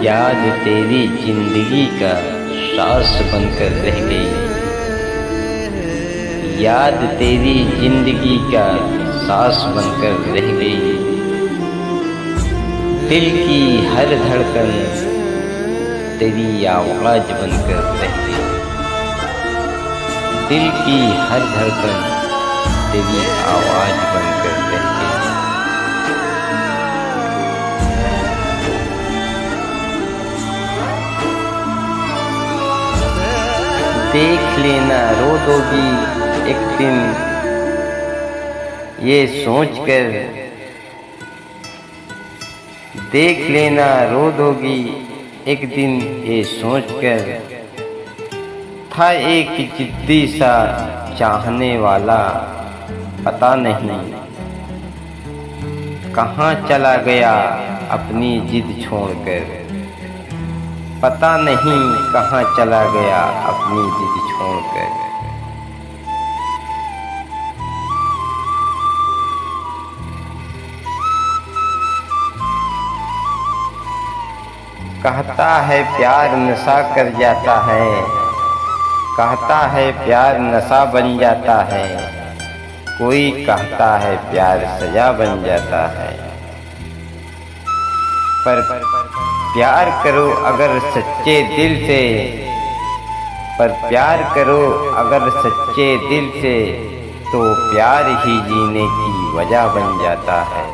याद तेरी जिंदगी का सांस बनकर रह गई। याद तेरी जिंदगी का सांस बनकर रह गई। दिल की हर धड़कन तेरी आवाज बनकर रह गई। दिल की हर धड़कन तेरी आवाज बनकर रह गई। देख लेना रो दोगी एक दिन ये सोचकर। देख लेना रो दोगी एक दिन ये सोचकर। था एक जिद्दी सा चाहने वाला, पता नहीं कहाँ चला गया अपनी जिद छोड़कर। पता नहीं कहाँ चला गया अपनी जिद छोड़कर। कहता है प्यार नशा कर जाता है। कहता है प्यार नशा बन जाता है। कोई कहता है प्यार सजा बन जाता है। पर प्यार करो अगर सच्चे दिल से। पर प्यार करो अगर सच्चे दिल से, तो प्यार ही जीने की वजह बन जाता है।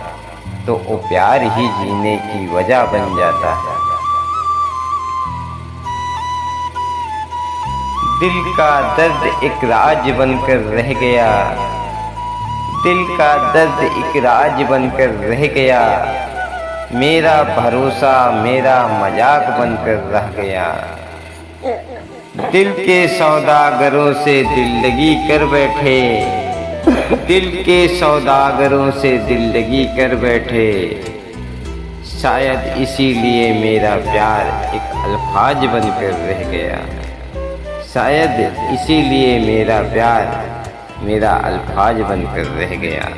तो वो प्यार ही जीने की वजह बन जाता है। दिल का दर्द एक राज बनकर रह गया। दिल का दर्द एक राज बनकर रह गया। मेरा भरोसा मेरा मजाक बनकर रह गया। दिल के सौदागरों से दिल लगी कर बैठे। दिल के सौदागरों से दिल लगी कर बैठे। शायद इसीलिए मेरा प्यार एक अल्फाज बनकर रह गया। शायद इसीलिए मेरा प्यार मेरा अल्फाज बनकर रह गया।